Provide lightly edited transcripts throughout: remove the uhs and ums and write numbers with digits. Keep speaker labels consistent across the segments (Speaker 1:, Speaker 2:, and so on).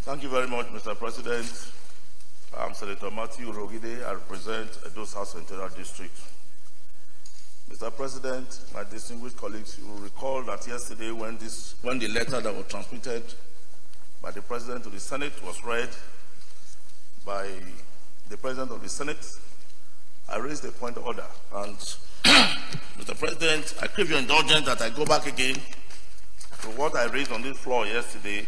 Speaker 1: Thank you very much, Mr. President. I'm Senator Matthew Rogide. I represent Edo South Central District. Mr. President, my distinguished colleagues, you will recall that yesterday when the letter that was transmitted by the President to the Senate was read by the President of the Senate, I raised a point of order. And Mr. President, I crave your indulgence that I go back again to what I raised on this floor yesterday,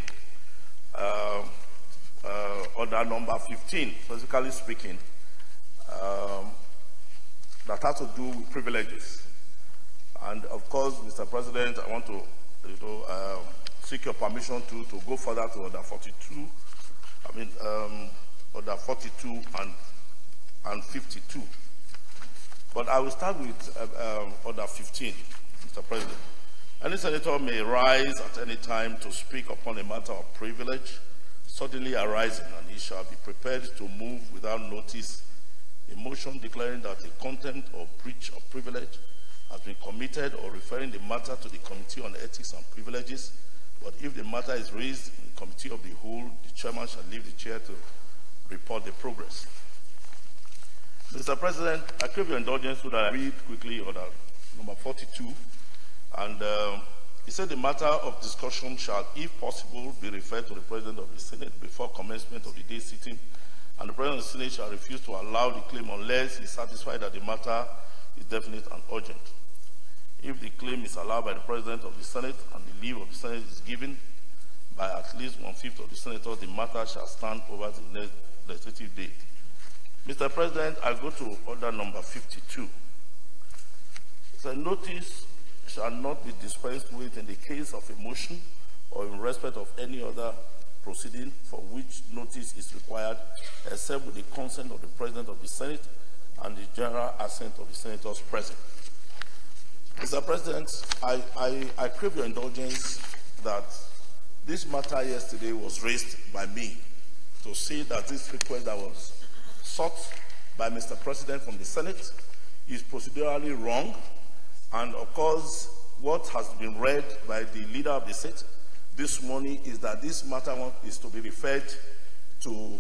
Speaker 1: order number 15, specifically speaking, that has to do with privileges. And of course, Mr. President, I want to seek your permission to go further to order 42, order 42 and 52. But I will start with order 15, Mr. President. Any senator may rise at any time to speak upon a matter of privilege suddenly arising, and he shall be prepared to move without notice a motion declaring that a contempt or breach of privilege has been committed, or referring the matter to the Committee on Ethics and Privileges. But if the matter is raised in the Committee of the Whole, the chairman shall leave the chair to report the progress. Mr. President, I crave your indulgence so that I read quickly order number 42. And he said the matter of discussion shall, if possible, be referred to the President of the Senate before commencement of the day sitting, and the President of the Senate shall refuse to allow the claim unless he is satisfied that the matter is definite and urgent. If the claim is allowed by the President of the Senate and the leave of the Senate is given by at least 1/5 of the senators, the matter shall stand over the next legislative date. Mr. President, I go to order number 52. The notice shall not be dispensed with in the case of a motion or in respect of any other proceeding for which notice is required, except with the consent of the President of the Senate and the general assent of the senators present. Mr. President, I crave your indulgence that this matter yesterday was raised by me to say that this request that was sought by Mr. President from the Senate is procedurally wrong. And of course, what has been read by the leader of the Senate this morning is that this matter is to be referred to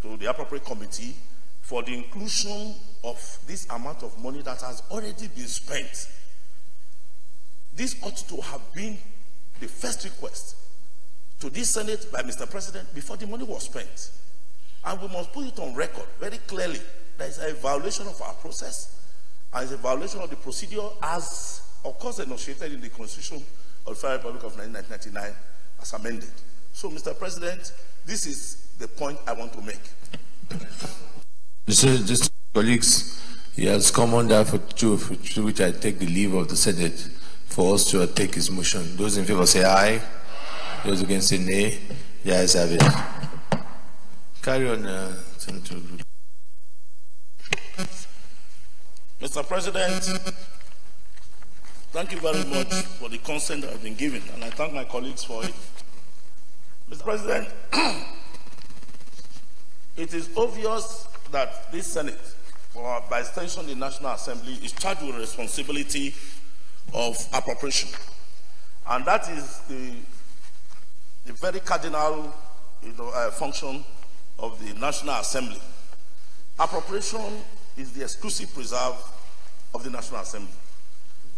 Speaker 1: the appropriate committee for the inclusion of this amount of money that has already been spent. This ought to have been the first request to this Senate by Mr. President before the money was spent. And we must put it on record very clearly. There is a violation of our process, and it's a violation of the procedure as, of course, enunciated in the Constitution of the Federal Republic of 1999 as amended. So, Mr. President, this is the point I want to make.
Speaker 2: Just colleagues, he has come under for which I take the leave of the Senate for us to take his motion. Those in favor say aye. Those against say nay. The ayes have it. Carry on, Senator.
Speaker 1: Mr. President, thank you very much for the consent that has been given, and I thank my colleagues for it. Mr. President, it is obvious that this Senate, or by extension the National Assembly, is charged with the responsibility of appropriation. And that is the very cardinal function of the National Assembly. Appropriation is the exclusive preserve of the National Assembly.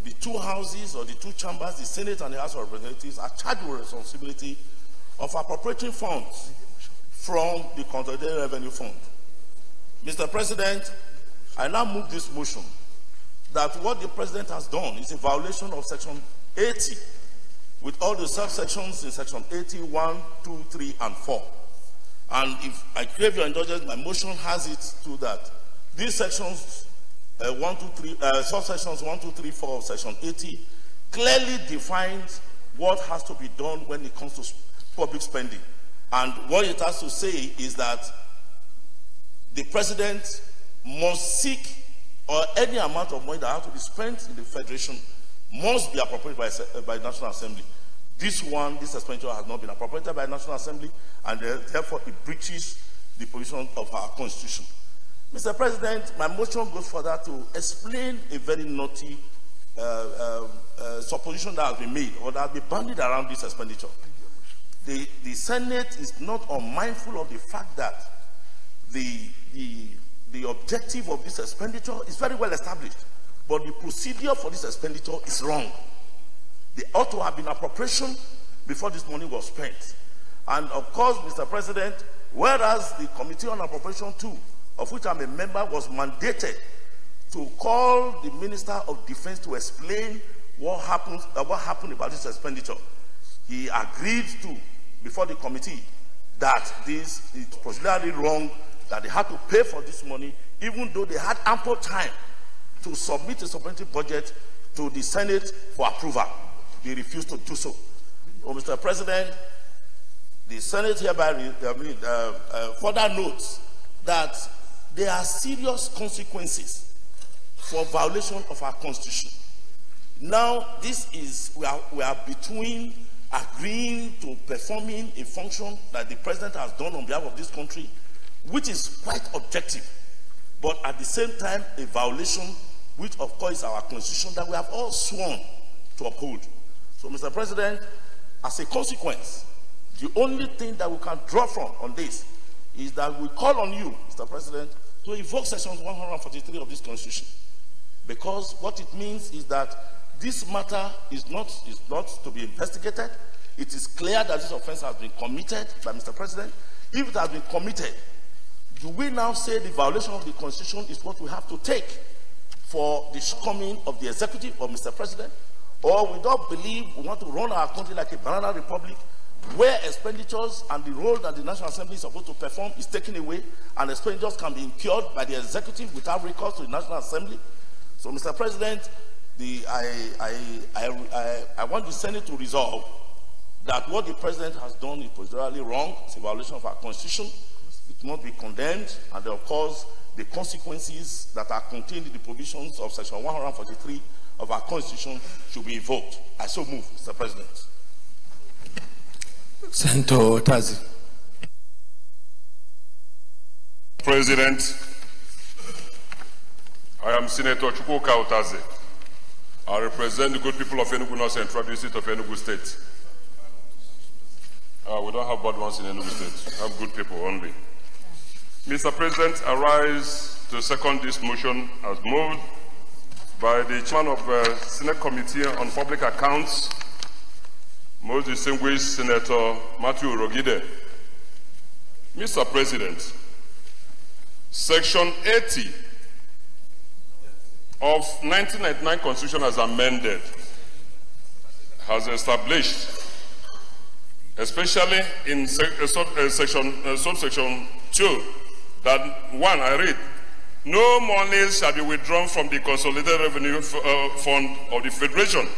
Speaker 1: The two houses or the two chambers, the Senate and the House of Representatives, are charged with responsibility of appropriating funds from the Consolidated Revenue Fund. Mr. President, I now move this motion that what the President has done is a violation of Section 80 with all the subsections in Section 80, 1, 2, 3, and 4. And if I crave your indulgence, my motion has it to that these sections, subsections 1, 2, 3, 4 of Section 80 clearly defines what has to be done when it comes to public spending. And what it has to say is that the President must seek, or any amount of money that has to be spent in the Federation must be appropriated by the National Assembly. This expenditure has not been appropriated by the National Assembly, and therefore it breaches the position of our Constitution. Mr. President, my motion goes further to explain a very naughty supposition that has been made, or that has been bandied around this expenditure. The the Senate is not unmindful of the fact that the objective of this expenditure is very well established, but the procedure for this expenditure is wrong. There ought to have been appropriation before this money was spent. And of course, Mr. President, whereas the Committee on Appropriation 2, of which I'm a member, was mandated to call the Minister of Defense to explain what happened about this expenditure, he agreed to, before the committee, that this is procedurally wrong, that they had to pay for this money, even though they had ample time to submit a supplementary budget to the Senate for approval. They refused to do so. So, Mr. President, the Senate hereby further notes that there are serious consequences for violation of our Constitution. Now, this is, we are between agreeing to performing a function that the President has done on behalf of this country, which is quite objective, but at the same time, a violation, which of course is our Constitution that we have all sworn to uphold. So, Mr. President, as a consequence, the only thing that we can draw from on this is that we call on you, Mr. President, to invoke Section 143 of this Constitution. Because what it means is that this matter is not to be investigated. It is clear that this offense has been committed by Mr. President. If it has been committed, do we now say the violation of the Constitution is what we have to take for the shortcoming of the executive or Mr. President? Or we don't believe we want to run our country like a banana republic, where expenditures and the role that the National Assembly is supposed to perform is taken away, and expenditures can be incurred by the executive without recourse to the National Assembly? So, Mr. President, I want the Senate to resolve that what the President has done is procedurally wrong. It's a violation of our Constitution. It must be condemned, and of course, the consequences that are contained in the provisions of Section 143 of our Constitution should be invoked. I so move, Mr. President.
Speaker 2: Senator Otazi.
Speaker 3: President, I am Senator Chukwuka Otazi. I represent the good people of Enugu North Central District of Enugu State. We don't have bad ones in Enugu State. We have good people only. Mr. President, I rise to second this motion as moved by the chairman of the Senate Committee on Public Accounts, most distinguished Senator Matthew Rogide. Mr. President, Section 80 of 1999 Constitution as amended has established, especially in subsection 2, that 1, I read, no money shall be withdrawn from the Consolidated Revenue Fund of the Federation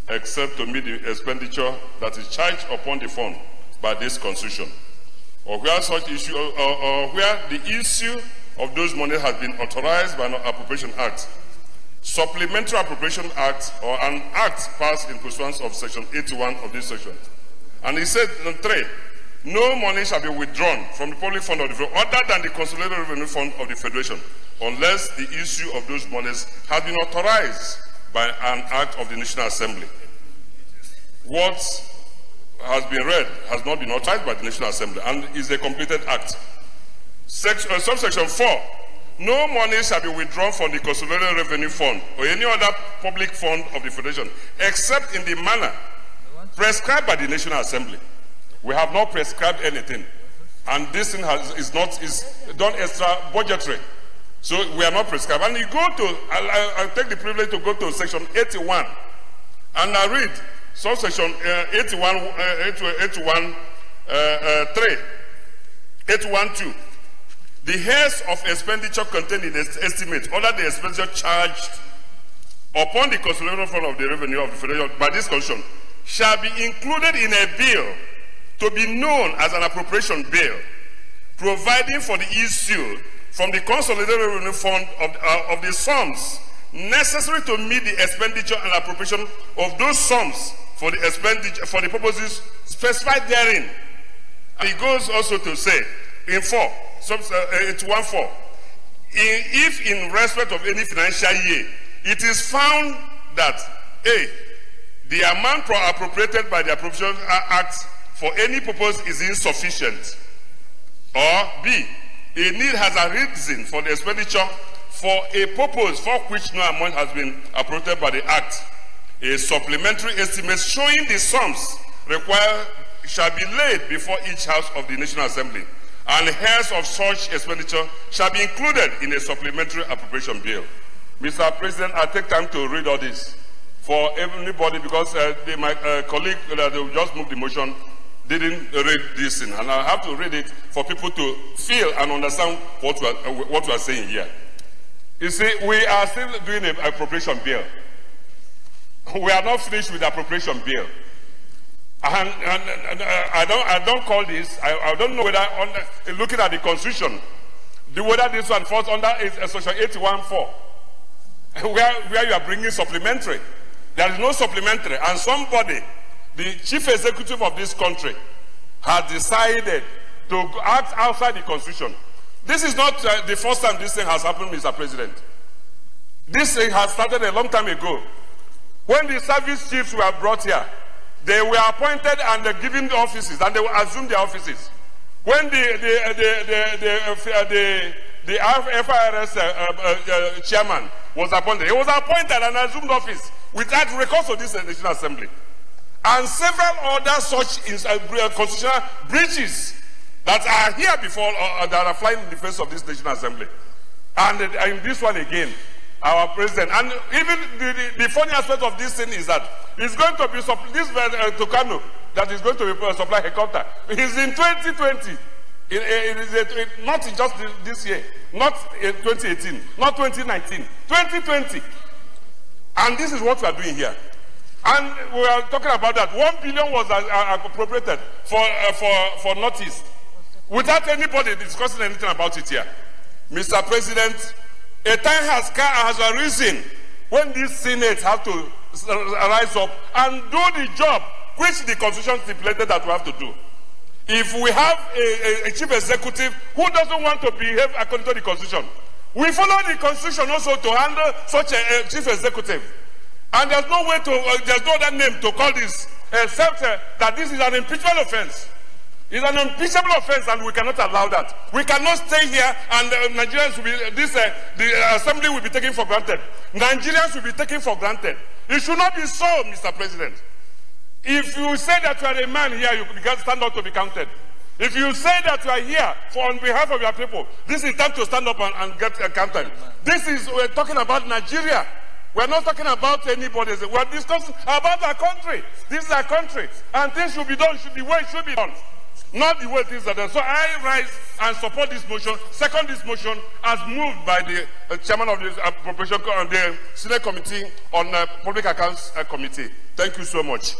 Speaker 3: except to meet the expenditure that is charged upon the fund by this Constitution, or where such issue, or where the issue of those money has been authorized by an Appropriation Act, Supplementary Appropriation Act, or an act passed in pursuance of Section 81 of this section. And he said, 3, no money shall be withdrawn from the public fund of the Federation other than the Consolidated Revenue Fund of the Federation, unless the issue of those monies has been authorized by an act of the National Assembly. What has been read has not been authorized by the National Assembly and is a completed act. Subsection 4, no money shall be withdrawn from the Consolidated Revenue Fund or any other public fund of the Federation, except in the manner prescribed by the National Assembly. We have not prescribed anything, and this thing is done extra budgetary. So we are not prescribed. And you go to, I'll take the privilege to go to Section 81, and I read subsection 81.2. The heads of expenditure contained in the estimate under the expenditure charged upon the Consolidated Fund of the Revenue of the Federation by this Constitution shall be included in a bill to be known as an appropriation bill, providing for the issue from the Consolidated Revenue Fund of the sums necessary to meet the expenditure and appropriation of those sums for the expenditure for the purposes specified therein. And it goes also to say in 4, it's 1.4, if in respect of any financial year it is found that A, the amount appropriated by the Appropriation Act for any purpose is insufficient. Or B, a need has arisen for the expenditure for a purpose for which no amount has been appropriated by the Act. A supplementary estimate showing the sums required shall be laid before each house of the National Assembly, and heads of such expenditure shall be included in a supplementary appropriation bill. Mr. President, I take time to read all this for everybody because my colleague that just moved the motion didn't read this thing, and I have to read it for people to feel and understand what we are saying here. You see, we are still doing an appropriation bill. We are not finished with the appropriation bill. And I don't call this, I don't know whether, looking at the Constitution, whether this one falls under Section 81(4), where you are bringing supplementary. There is no supplementary, and somebody, the chief executive of this country, has decided to act outside the Constitution. This is not the first time this thing has happened, Mr. President. This thing has started a long time ago. When the service chiefs were brought here, they were appointed and given the offices, and they will assume their offices. When the FIRS chairman was appointed, he was appointed and assumed office without recourse to this National Assembly. And several other such constitutional breaches that are here before, that are flying in the face of this National Assembly. And in this one again, our president, and even the funny aspect of this thing is that it's going to be this Tucano that is going to be supply helicopter. It's in 2020. Not just this year, not 2018, not 2019, 2020. And this is what we are doing here. And we are talking about that 1 billion was appropriated for Northeast without anybody discussing anything about it here. Mr. President, a time has arisen when this Senate have to rise up and do the job which the Constitution stipulated that we have to do. If we have a chief executive who doesn't want to behave according to the Constitution, we follow the Constitution also to handle such a chief executive. And there's no way to, there's no other name to call this except that this is an impeachable offense. It's an impeachable offense, and we cannot allow that. We cannot stay here and Nigerians will be, the assembly will be taken for granted. Nigerians will be taken for granted. It should not be so, Mr. President. If you say that you are a man here, you can stand up to be counted. If you say that you are here on behalf of your people, this is time to stand up and get counted. We're talking about Nigeria. We're not talking about anybody. We're discussing about our country. This is our country. And things should be done the way it should be done. Not the way things are done. So I rise and support this motion, second this motion, as moved by the chairman of the appropriation, the Senate Committee on Public Accounts Committee. Thank you so much.